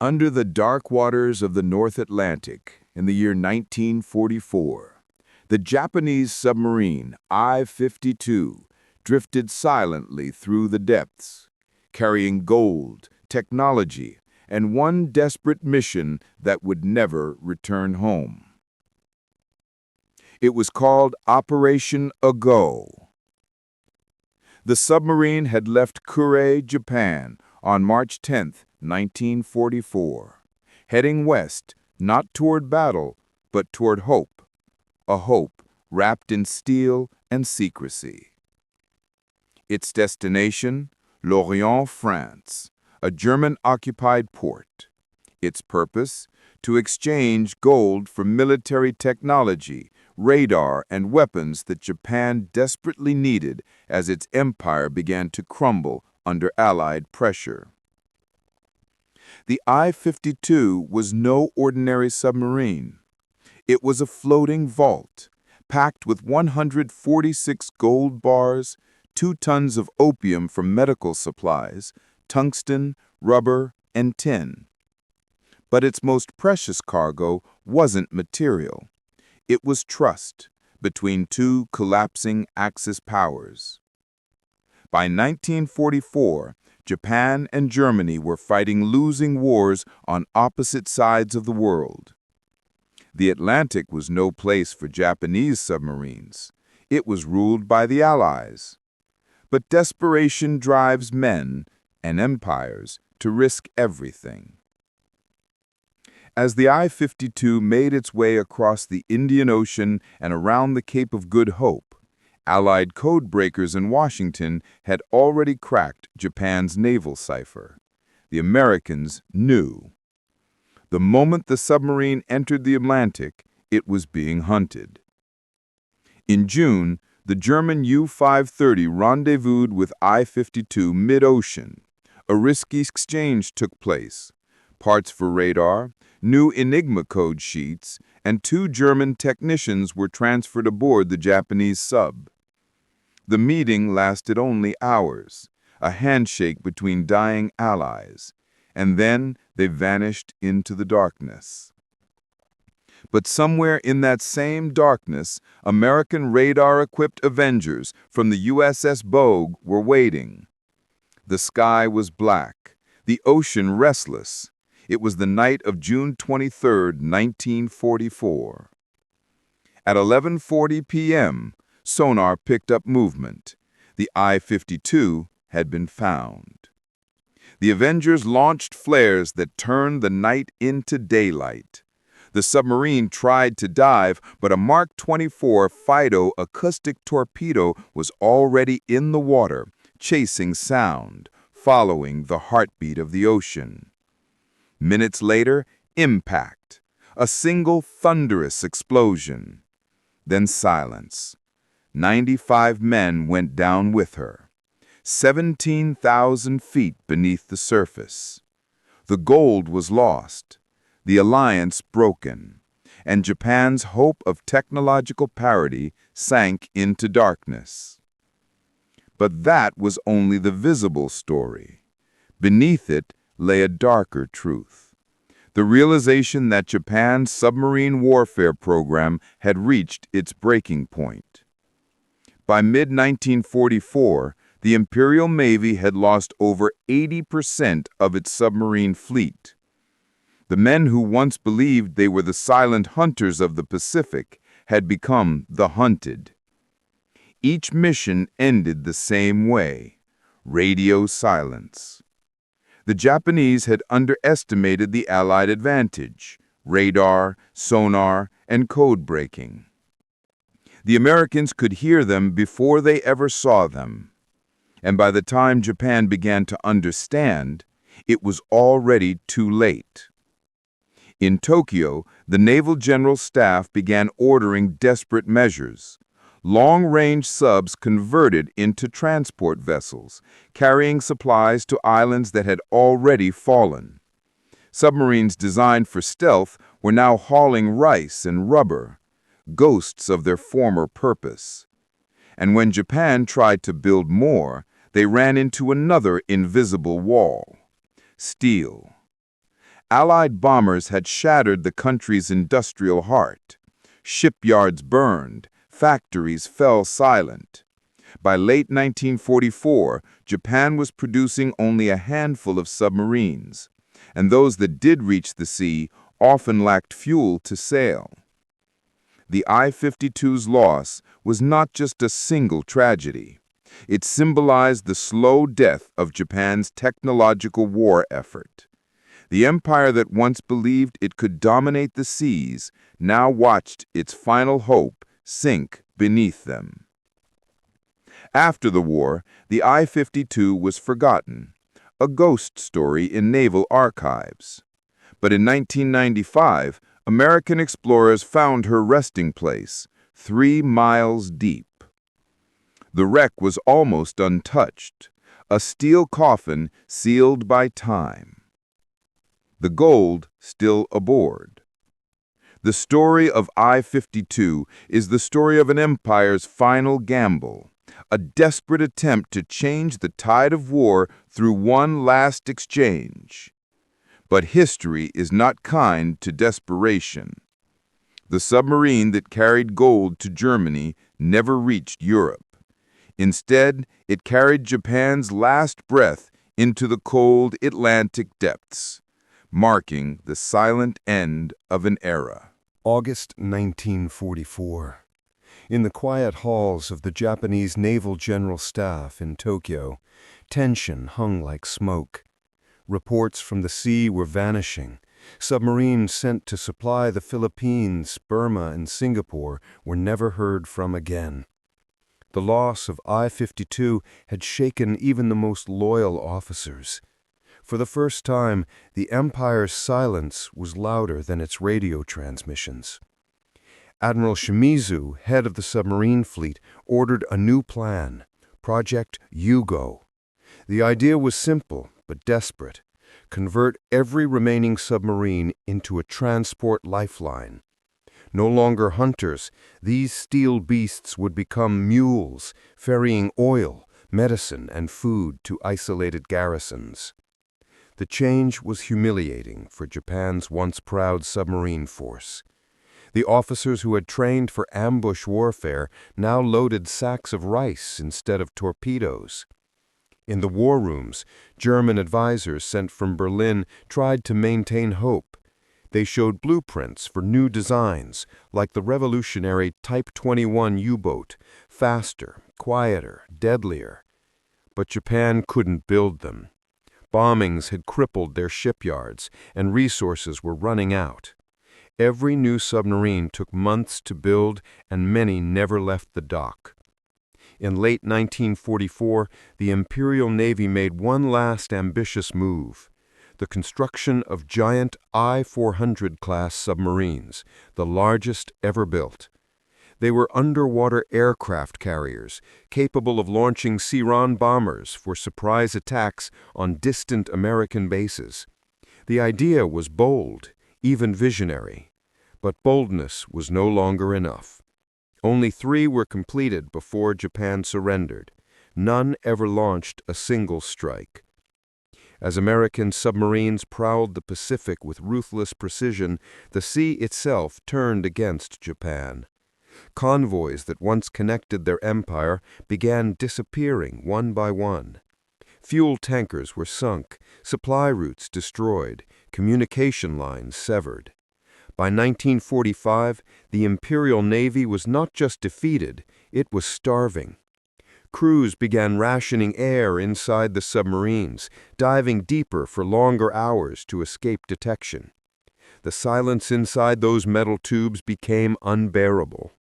Under the dark waters of the North Atlantic in the year 1944, the Japanese submarine I-52 drifted silently through the depths, carrying gold, technology, and one desperate mission that would never return home. It was called Operation Ago. The submarine had left Kure, Japan, on March 10, 1944, heading west, not toward battle, but toward hope, a hope wrapped in steel and secrecy. Its destination, Lorient, France, a German-occupied port. Its purpose, to exchange gold for military technology, radar, and weapons that Japan desperately needed as its empire began to crumble under Allied pressure. The I-52 was no ordinary submarine. It was a floating vault, packed with 146 gold bars, 2 tons of opium for medical supplies, tungsten, rubber, and tin. But its most precious cargo wasn't material. It was trust between 2 collapsing Axis powers. By 1944, Japan and Germany were fighting losing wars on opposite sides of the world. The Atlantic was no place for Japanese submarines. It was ruled by the Allies. But desperation drives men and empires to risk everything. As the I-52 made its way across the Indian Ocean and around the Cape of Good Hope, Allied code breakers in Washington had already cracked Japan's naval cipher. The Americans knew. The moment the submarine entered the Atlantic, it was being hunted. In June, the German U-530 rendezvoused with I-52 mid-ocean. A risky exchange took place. Parts for radar, new Enigma code sheets, and 2 German technicians were transferred aboard the Japanese sub. The meeting lasted only hours, a handshake between dying allies, and then they vanished into the darkness. But somewhere in that same darkness, American radar-equipped Avengers from the USS Bogue were waiting. The sky was black, the ocean restless. It was the night of June 23, 1944. At 11:40 p.m., Sonar picked up movement. The I-52 had been found. The Avengers launched flares that turned the night into daylight. The submarine tried to dive, but a Mark 24 Fido acoustic torpedo was already in the water, chasing sound, following the heartbeat of the ocean. Minutes later, impact. A single thunderous explosion. Then silence. 95 men went down with her, 17,000 feet beneath the surface. The gold was lost, the alliance broken, and Japan's hope of technological parity sank into darkness. But that was only the visible story. Beneath it lay a darker truth. The realization that Japan's submarine warfare program had reached its breaking point. By mid-1944, the Imperial Navy had lost over 80% of its submarine fleet. The men who once believed they were the silent hunters of the Pacific had become the hunted. Each mission ended the same way: radio silence. The Japanese had underestimated the Allied advantage: radar, sonar, and code breaking. The Americans could hear them before they ever saw them. And by the time Japan began to understand, it was already too late. In Tokyo, the Naval General Staff began ordering desperate measures. Long-range subs converted into transport vessels, carrying supplies to islands that had already fallen. Submarines designed for stealth were now hauling rice and rubber, ghosts of their former purpose. And when Japan tried to build more, they ran into another invisible wall: steel. Allied bombers had shattered the country's industrial heart. Shipyards burned, factories fell silent. By late 1944, Japan was producing only a handful of submarines, and those that did reach the sea often lacked fuel to sail. The I-52's loss was not just a single tragedy. It symbolized the slow death of Japan's technological war effort. The empire that once believed it could dominate the seas now watched its final hope sink beneath them. After the war, the I-52 was forgotten, a ghost story in naval archives. But in 1995, American explorers found her resting place, 3 miles deep. The wreck was almost untouched, a steel coffin sealed by time. The gold still aboard. The story of I-52 is the story of an empire's final gamble, a desperate attempt to change the tide of war through one last exchange. But history is not kind to desperation. The submarine that carried gold to Germany never reached Europe. Instead, it carried Japan's last breath into the cold Atlantic depths, marking the silent end of an era. August 1944. In the quiet halls of the Japanese Naval General Staff in Tokyo, tension hung like smoke. Reports from the sea were vanishing. Submarines sent to supply the Philippines, Burma, and Singapore were never heard from again. The loss of I-52 had shaken even the most loyal officers. For the first time, the Empire's silence was louder than its radio transmissions. Admiral Shimizu, head of the submarine fleet, ordered a new plan, Project Yugo. The idea was simple but desperate. Convert every remaining submarine into a transport lifeline. No longer hunters, these steel beasts would become mules, ferrying oil, medicine, and food to isolated garrisons. The change was humiliating for Japan's once proud submarine force. The officers who had trained for ambush warfare now loaded sacks of rice instead of torpedoes. In the war rooms, German advisors sent from Berlin tried to maintain hope. They showed blueprints for new designs, like the revolutionary Type 21 U-boat, faster, quieter, deadlier. But Japan couldn't build them. Bombings had crippled their shipyards, and resources were running out. Every new submarine took months to build, and many never left the dock. In late 1944, the Imperial Navy made one last ambitious move: the construction of giant I-400 class submarines, the largest ever built. They were underwater aircraft carriers, capable of launching Sea-Ron bombers for surprise attacks on distant American bases. The idea was bold, even visionary. But boldness was no longer enough. Only 3 were completed before Japan surrendered. None ever launched a single strike. As American submarines prowled the Pacific with ruthless precision, the sea itself turned against Japan. Convoys that once connected their empire began disappearing one by one. Fuel tankers were sunk, supply routes destroyed, communication lines severed. By 1945, the Imperial Navy was not just defeated, it was starving. Crews began rationing air inside the submarines, diving deeper for longer hours to escape detection. The silence inside those metal tubes became unbearable.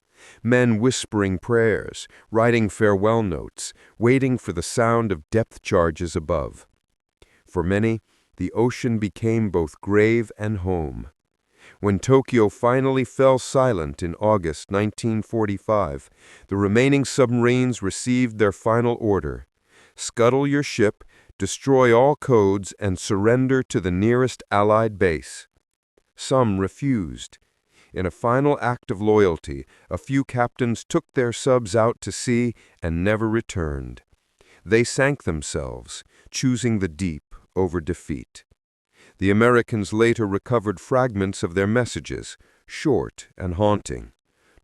Men whispering prayers, writing farewell notes, waiting for the sound of depth charges above. For many, the ocean became both grave and home. When Tokyo finally fell silent in August 1945, the remaining submarines received their final order: scuttle your ship, destroy all codes, and surrender to the nearest Allied base. Some refused. In a final act of loyalty, a few captains took their subs out to sea and never returned. They sank themselves, choosing the deep over defeat. The Americans later recovered fragments of their messages, short and haunting.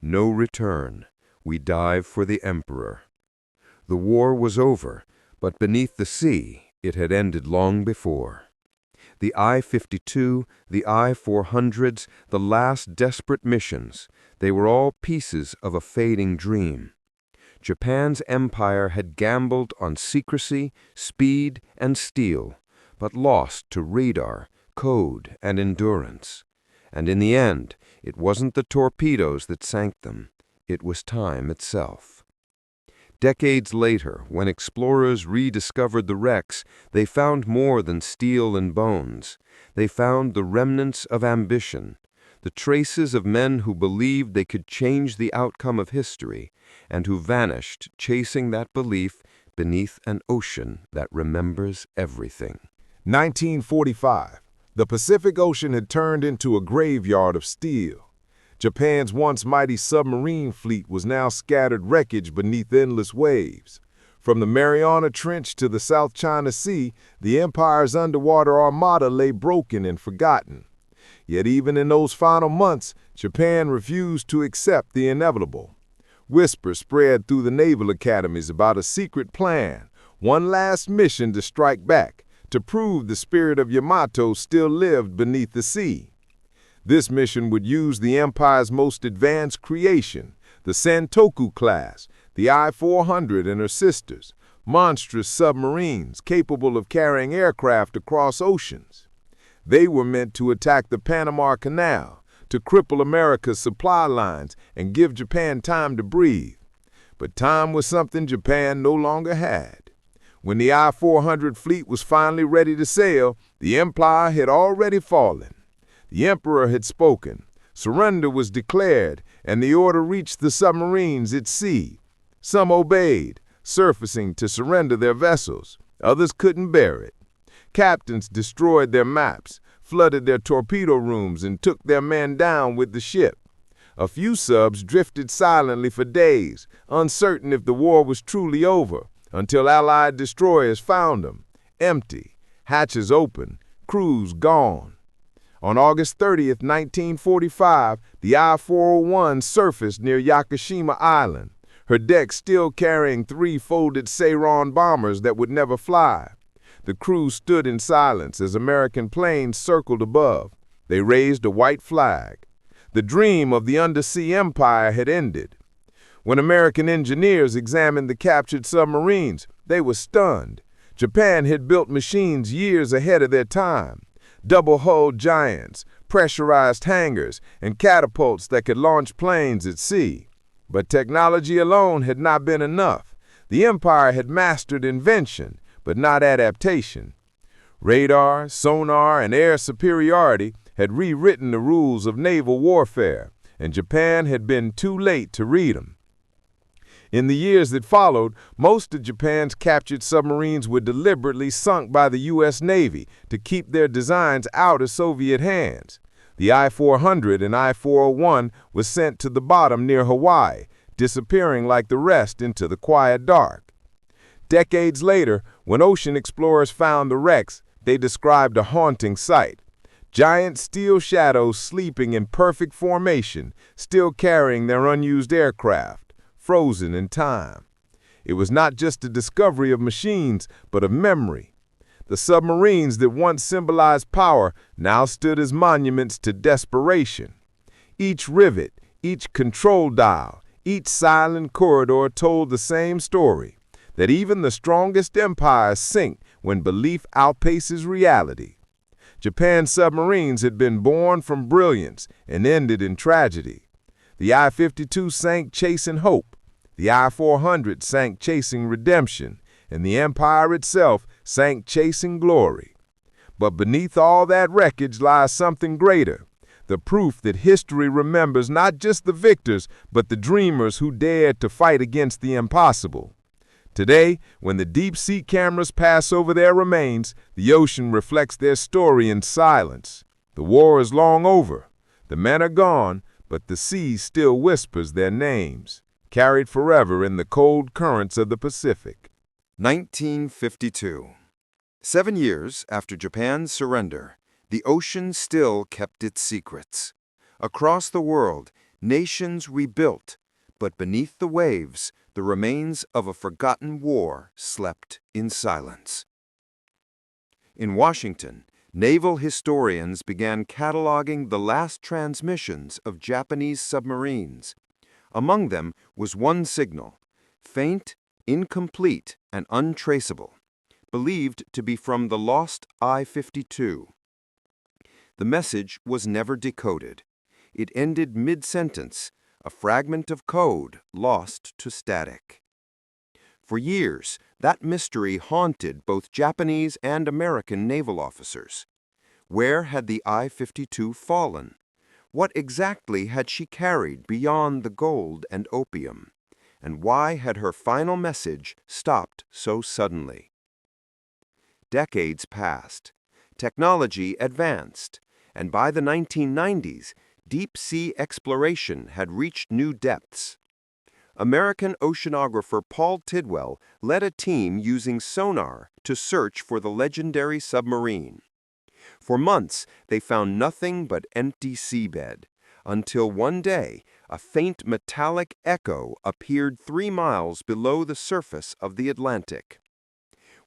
"No return. We dive for the Emperor." The war was over, but beneath the sea, it had ended long before. The I-52, the I-400s, the last desperate missions, they were all pieces of a fading dream. Japan's empire had gambled on secrecy, speed, and steel, but lost to radar, code, and endurance. And in the end, it wasn't the torpedoes that sank them. It was time itself. Decades later, when explorers rediscovered the wrecks, they found more than steel and bones. They found the remnants of ambition, the traces of men who believed they could change the outcome of history, and who vanished chasing that belief beneath an ocean that remembers everything. 1945. The Pacific Ocean had turned into a graveyard of steel. Japan's once mighty submarine fleet was now scattered wreckage beneath endless waves. From the Mariana Trench to the South China Sea, the empire's underwater armada lay broken and forgotten. Yet even in those final months, Japan refused to accept the inevitable. Whispers spread through the naval academies about a secret plan, one last mission to strike back, to prove the spirit of Yamato still lived beneath the sea. This mission would use the Empire's most advanced creation, the Santoku class, the I-400 and her sisters, monstrous submarines capable of carrying aircraft across oceans. They were meant to attack the Panama Canal, to cripple America's supply lines and give Japan time to breathe. But time was something Japan no longer had. When the I-400 fleet was finally ready to sail, the empire had already fallen. The emperor had spoken, surrender was declared, and the order reached the submarines at sea. Some obeyed, surfacing to surrender their vessels. Others couldn't bear it. Captains destroyed their maps, flooded their torpedo rooms, and took their men down with the ship. A few subs drifted silently for days, uncertain if the war was truly over, until Allied destroyers found them, empty, hatches open, crews gone. On August 30th, 1945, the I-401 surfaced near Yakushima Island, her deck still carrying 3 folded Seiron bombers that would never fly. The crew stood in silence as American planes circled above. They raised a white flag. The dream of the undersea empire had ended. When American engineers examined the captured submarines, they were stunned. Japan had built machines years ahead of their time. Double-hulled giants, pressurized hangars, and catapults that could launch planes at sea. But technology alone had not been enough. The empire had mastered invention, but not adaptation. Radar, sonar, and air superiority had rewritten the rules of naval warfare, and Japan had been too late to read them. In the years that followed, most of Japan's captured submarines were deliberately sunk by the U.S. Navy to keep their designs out of Soviet hands. The I-400 and I-401 was sent to the bottom near Hawaii, disappearing like the rest into the quiet dark. Decades later, when ocean explorers found the wrecks, they described a haunting sight. Giant steel shadows sleeping in perfect formation, still carrying their unused aircraft, frozen in time. It was not just a discovery of machines, but of memory. The submarines that once symbolized power now stood as monuments to desperation. Each rivet, each control dial, each silent corridor told the same story, that even the strongest empires sink when belief outpaces reality. Japan's submarines had been born from brilliance and ended in tragedy. The I-52 sank chasing hope, the I-400 sank chasing redemption, and the empire itself sank chasing glory. But beneath all that wreckage lies something greater, the proof that history remembers not just the victors, but the dreamers who dared to fight against the impossible. Today, when the deep-sea cameras pass over their remains, the ocean reflects their story in silence. The war is long over. The men are gone, but the sea still whispers their names, carried forever in the cold currents of the Pacific. 1952. 7 years after Japan's surrender, The ocean still kept its secrets. Across the world, nations rebuilt, but beneath the waves, the remains of a forgotten war slept in silence. In Washington, naval historians began cataloging the last transmissions of Japanese submarines. Among them was one signal, faint, incomplete, and untraceable, believed to be from the lost I-52. The message was never decoded. It ended mid-sentence, a fragment of code lost to static. For years, that mystery haunted both Japanese and American naval officers. Where had the I-52 fallen? What exactly had she carried beyond the gold and opium? And why had her final message stopped so suddenly? Decades passed. Technology advanced, and by the 1990s, deep-sea exploration had reached new depths. American oceanographer Paul Tidwell led a team using sonar to search for the legendary submarine. For months, they found nothing but empty seabed, until one day, a faint metallic echo appeared 3 miles below the surface of the Atlantic.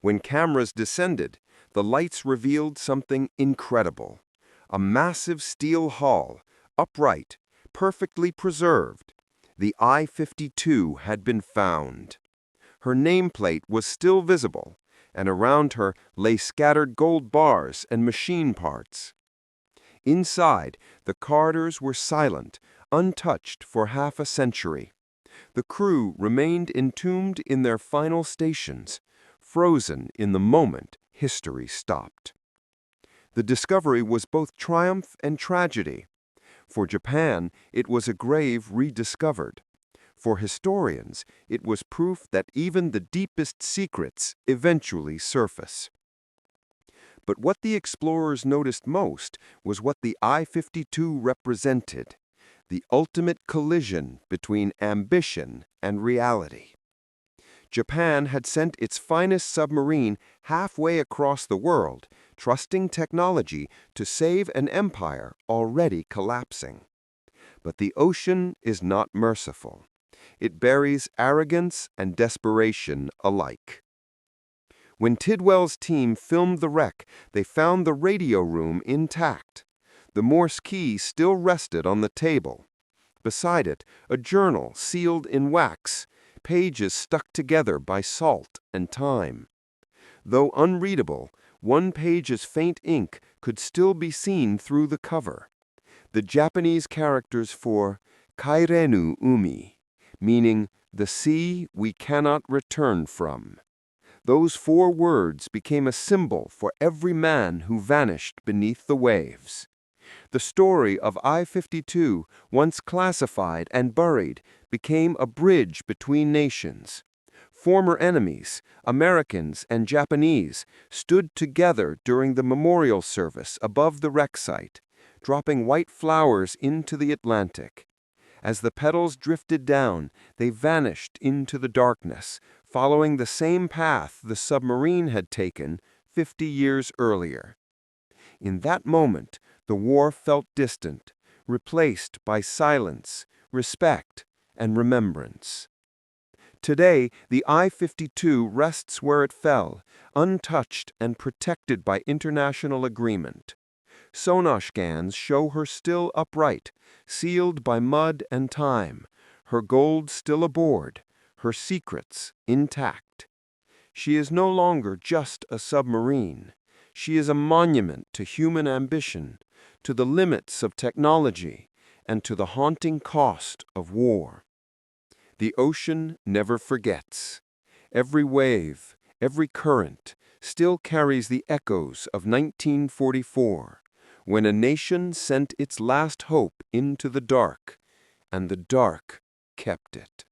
When cameras descended, the lights revealed something incredible. A massive steel hull, upright, perfectly preserved. The I-52 had been found. Her nameplate was still visible, and around her lay scattered gold bars and machine parts. Inside, the corridors were silent, untouched for half a century. The crew remained entombed in their final stations, frozen in the moment history stopped. The discovery was both triumph and tragedy. For Japan, it was a grave rediscovered. For historians, it was proof that even the deepest secrets eventually surface. But what the explorers noticed most was what the I-52 represented, the ultimate collision between ambition and reality. Japan had sent its finest submarine halfway across the world, trusting technology to save an empire already collapsing. But the ocean is not merciful. It buries arrogance and desperation alike. When Tidwell's team filmed the wreck, they found the radio room intact. The Morse key still rested on the table. Beside it, a journal sealed in wax, pages stuck together by salt and time. Though unreadable, one page's faint ink could still be seen through the cover. The Japanese characters for Kairenu Umi, meaning the sea we cannot return from. Those 4 words became a symbol for every man who vanished beneath the waves. The story of I-52, once classified and buried, became a bridge between nations. Former enemies, Americans and Japanese, stood together during the memorial service above the wreck site, dropping white flowers into the Atlantic. As the petals drifted down, they vanished into the darkness, following the same path the submarine had taken 50 years earlier. In that moment, the war felt distant, replaced by silence, respect, and remembrance. Today, the I-52 rests where it fell, untouched and protected by international agreement. Sonar scans show her still upright, sealed by mud and time, her gold still aboard, her secrets intact. She is no longer just a submarine. She is a monument to human ambition, to the limits of technology, and to the haunting cost of war. The ocean never forgets. Every wave, every current, still carries the echoes of 1944, when a nation sent its last hope into the dark, and the dark kept it.